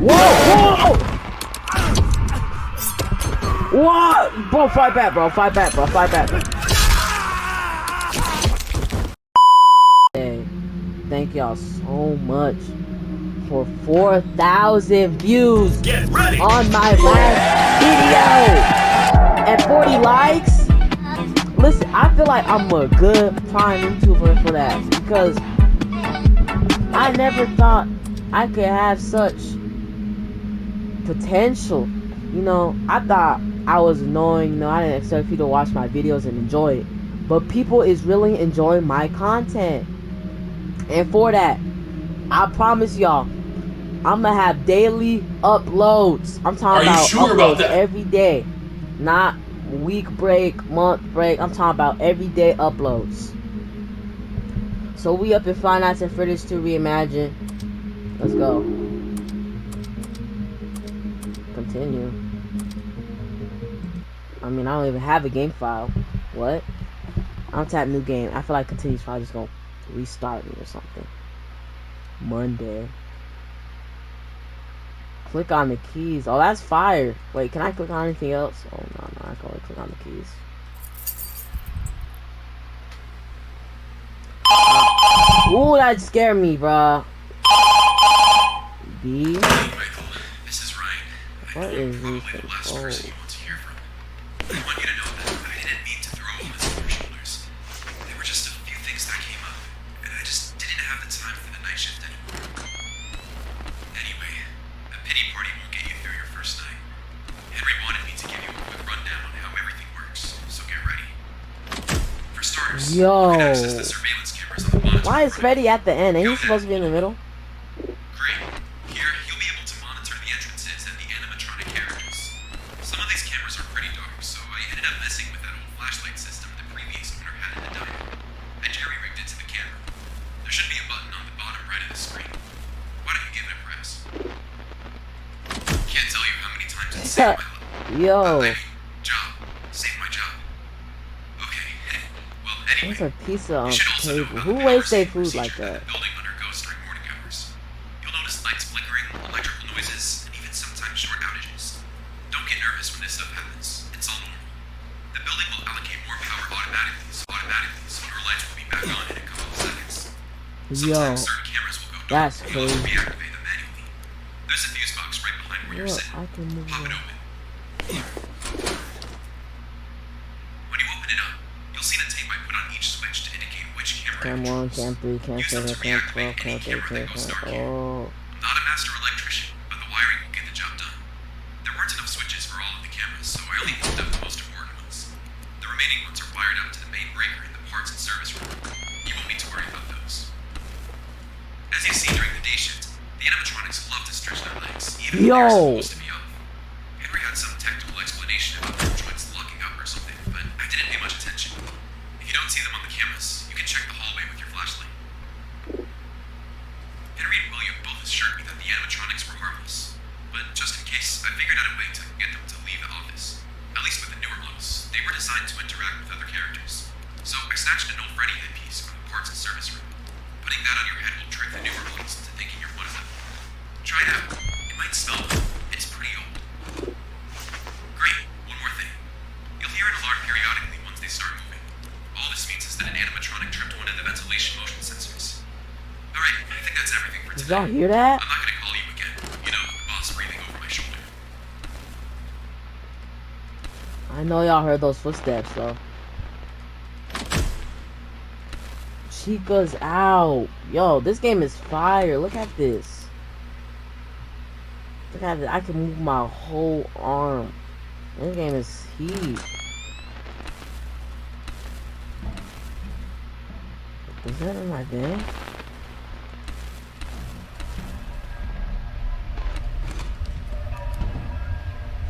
Whoa! What? Bro, fight back, bro. Fight back, bro. Fight back. Hey, thank y'all so much for 4,000 views on my last video and 40 likes. Listen, I feel like I'm a good prime YouTuber for that because I never thought I could have such potential. You know, I thought I was annoying. You know, I didn't expect people to watch my videos and enjoy it. But people is really enjoying my content. And for that, I promise y'all, I'm gonna have daily uploads. I'm talking about uploads every day. Not week break, month break. I'm talking about everyday uploads. So we up in Finance and Footage to Reimagine. Let's go. Continue. I mean, I don't even have a game file. What? I'll tap new game. I feel like continue's probably just gonna restart me or something. Monday. Click on the keys. Oh, that's fire. Wait, can I click on anything else? Oh, no, I can only click on the keys. Ooh, that scared me, bruh. B. This is Ryan. What is this? The last person you want to hear from. I want you to know that I didn't mean to throw all this on your shoulders. There were just a few things that came up, and I just didn't have the time for the night shift anymore. Anyway, a pity party won't get you through your first night. Henry wanted me to give you a quick rundown on how everything works, so get ready. For starters, you can access the surveillance cameras on the monitor. Why is Freddy at the end? Ain't he supposed to be in the middle? Great. Here, you'll be able to monitor the entrances and the animatronic characters. Some of these cameras are pretty dark, so I ended up messing with that old flashlight system the previous owner had in the diner. I jerry-rigged it to the camera. There should be a button on the bottom right of the screen. Why don't you give it a press? Can't tell you how many times it saved my life. Yo. Job. Save my job. Okay. Well, anyway. There's a pizza on the table. Who Who wastes their food like that? The building undergoes during morning hours. You'll notice lights flickering, electrical noises, and even sometimes short outages. Don't get nervous when this stuff happens. It's all normal. The building will allocate more power automatically, so your lights will be back on in a couple of seconds. Sometimes certain cameras will go dark. That's You'll also crazy. reactivate them manually. There's a fuse box right behind where you're sitting. I can move Pop it it. open. When you open it up, you'll see the tape I put on each switch to indicate which camera Cam 1, Cam 3, Cam 7, Cam 12, Cam 13, Cam... Oh. I'm not a master electrician, but the wiring will get the job done. There weren't enough switches for all of the cameras, so I only hooked up the most important ones. The remaining ones are wired up to the main breaker in the parts and service room. You won't need to worry about those. As you see during the day shift, the animatronics love to stretch their legs, even when they're supposed to be off. Henry had some technical explanation about their joints locking up or something, but I didn't pay much attention. If you don't see them on the cameras, you can check the hallway with your flashlight. Henry and William both assured me that the animatronics were harmless, but just in case, I figured out a way to get them to leave the office. At least with the newer models, they were designed to interact with other characters. So I snatched an old Freddy headpiece from the parts and service room. Putting that on your head will trick the newer models into thinking you're one of them. Try it out. It might smell good. It's pretty old. Great. One more thing. You'll hear an alarm periodically once they start moving. All this means is that an animatronic tripped one of the ventilation motion sensors. Alright, I think that's everything for Did today. y'all hear that? I'm not gonna call you again. You know, the boss breathing over my shoulder. I know y'all heard those footsteps, though. Chica's out. Yo, this game is fire. Look at this. Look at it. I can move my whole arm. This game is heat. Is that in my van?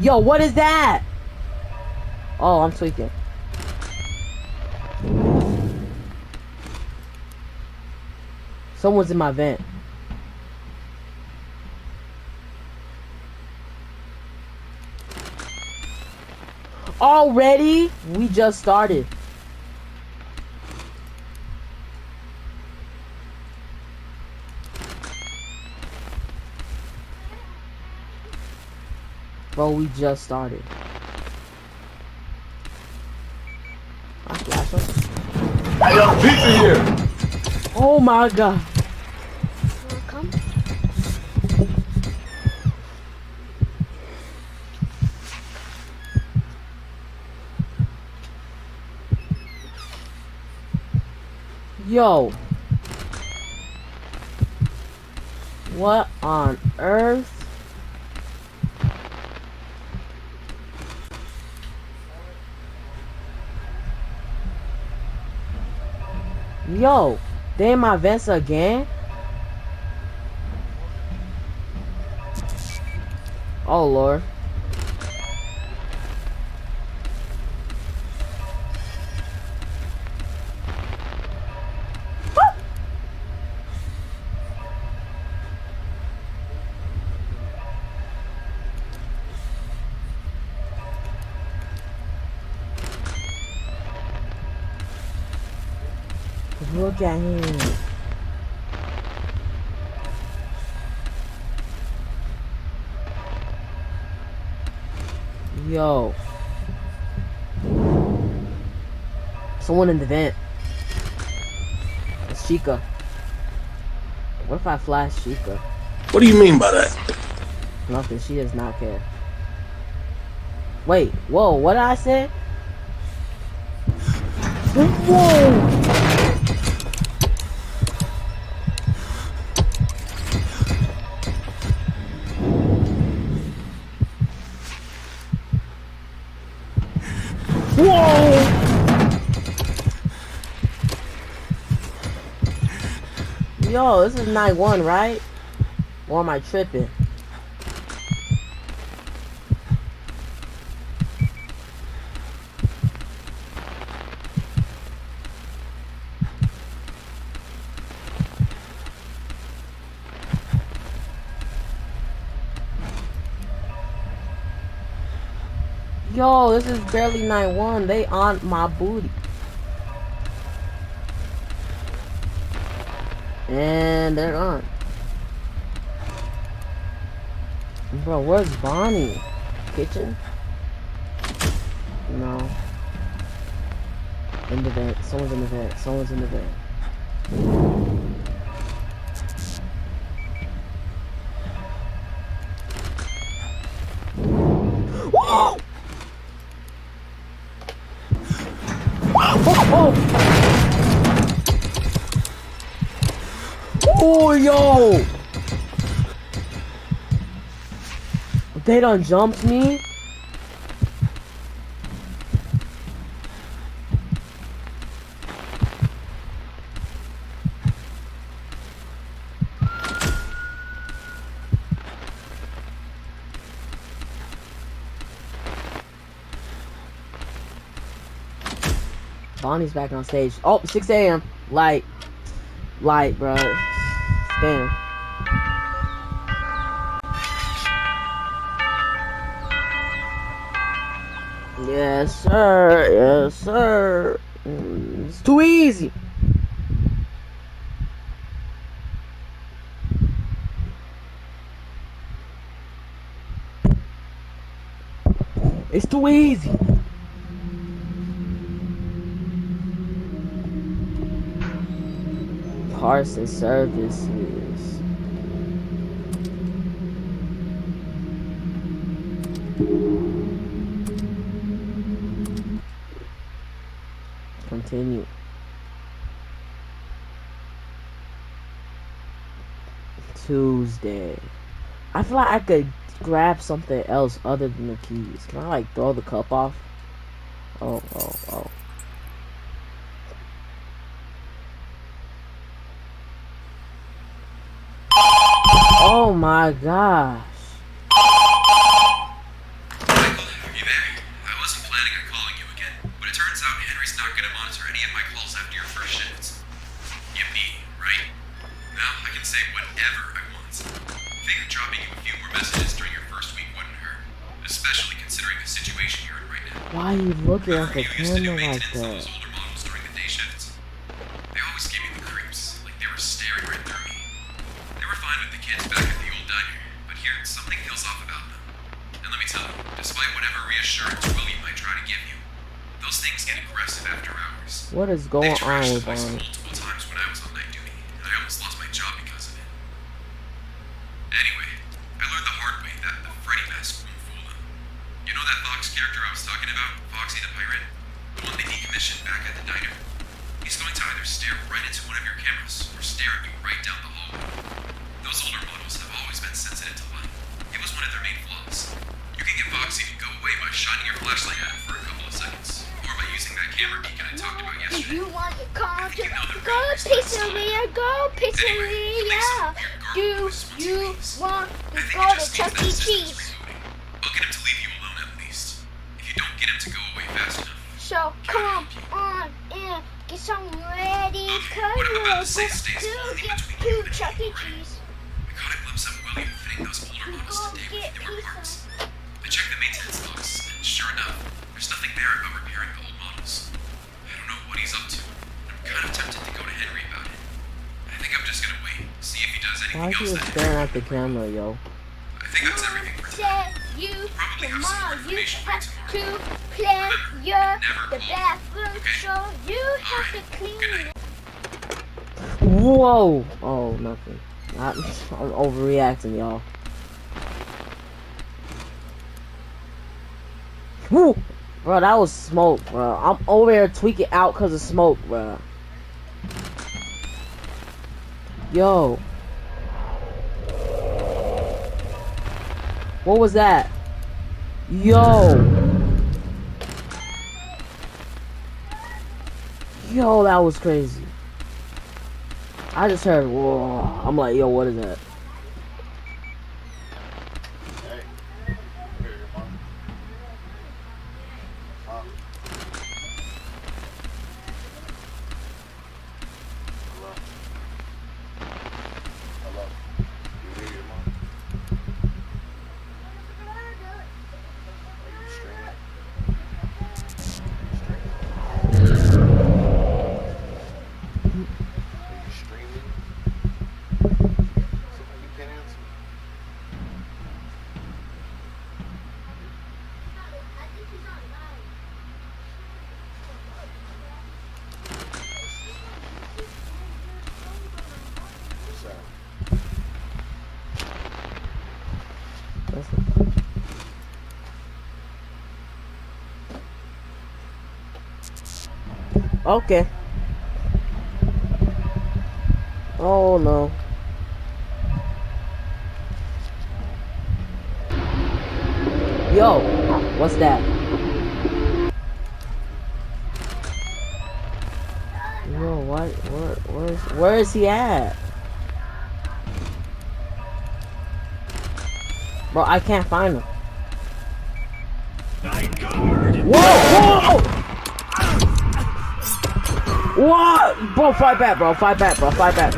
Yo, what is that? Oh, I'm tweaking. Someone's in my vent. Already? We just started. Bro, we just started. I flash him. I got pizza here. Oh my god. Come. Yo. What on earth? Yo, they in my vents again? Oh lord. Look at him. Yo. Someone in the vent. It's Chica. What if I flash Chica? What do you mean by that? Nothing. She does not care. Wait. Whoa. What did I say? Whoa. Whoa! Yo, this is night one, right? Or am I tripping? Yo, this is barely night one. They on my booty. And they're on. Bro, where's Bonnie? Kitchen? No. In the vent. Someone's in the vent. Someone's in the vent. Whoa! Oh! Oh, yo! They done jumped me? Bonnie's back on stage. Oh, 6 a.m. Light, bro. Damn. Yes, sir. Yes, sir. It's too easy. It's too easy. Parts and services. Continue. Tuesday. I feel like I could grab something else other than the keys. Can I like throw the cup off? Oh. Oh my gosh. Michael, are you there? I wasn't planning on calling you again, but it turns out Henry's not going to monitor any of my calls after your first shift. Yippee, right? Now I can say whatever I want. Think dropping you a few more messages during your first week wouldn't hurt, especially considering the situation you're in right now. Why are you looking at Remember the you used to do camera like maintenance on that? those older models during the day shifts? They always gave me the creeps, like they were staring right through me. They were fine with the kids back at the old diner, but here something feels off about them. And let me tell you, despite whatever reassurance William might try to give you, those things get aggressive after hours. What is They going on trashed with the place Barney? multiple times when I was on night duty, and I almost lost my job because of it. Anyway, I learned the hard way that the Freddy mask won't fool him. You know that Fox character I was talking about, Foxy the pirate? The one they decommissioned back at the diner? He's going to either stare right into one of your cameras or stare at you right down the hallway. Those older models have always been sensitive to light. It was one of their main flaws. You can get Foxy to go away by shining your flashlight at him for a couple of seconds, or by using that camera beacon I talked about If yesterday. you want your car to You know the go real reason I pizzeria, go Anyway, he makes pizzeria. some weird Do gargle noises once he you leaves. want I to think go it to just Chuck means that E. his system's Cheese? rebooting. I'll get him to leave you alone at least. If you don't get him to go away fast enough. So come on and get some ready, cause What I'm we're about about to say to stays only get between you to and Chuck E. me, right? Cheese. I caught a glimpse of William fitting those older models Go today get with newer pizza. parts. I checked the maintenance logs, and sure enough, there's nothing there about repairing the old models. I don't know what he's up to. I'm kind of tempted to go to Henry about it. I think I'm just gonna wait, see if he does Why anything is he else just that staring at the camera, yo? I think that's everything for today. Said you Probably have some tomorrow more you information have for to tomorrow. clean your never the call. bathroom, Okay. so you have to Alright, clean good night. it. Whoa! Oh, nothing. I'm overreacting, y'all. Woo! Bro, that was smoke, bro. I'm over here tweaking out because of smoke, bro. Yo. What was that? Yo. Yo, that was crazy. I just heard, whoa. I'm like, yo, what is that? Hey, here, your mom. Huh? Hello? Hello? You hear your mom? Are you streaming? Are you streaming? Somebody you can't answer? What's that? Okay. Oh no. Yo, what's that? Yo, what? Where is he at? Bro, I can't find him. Whoa! Whoa! What? Bro, fight back, bro. Fight back, bro. Fight back.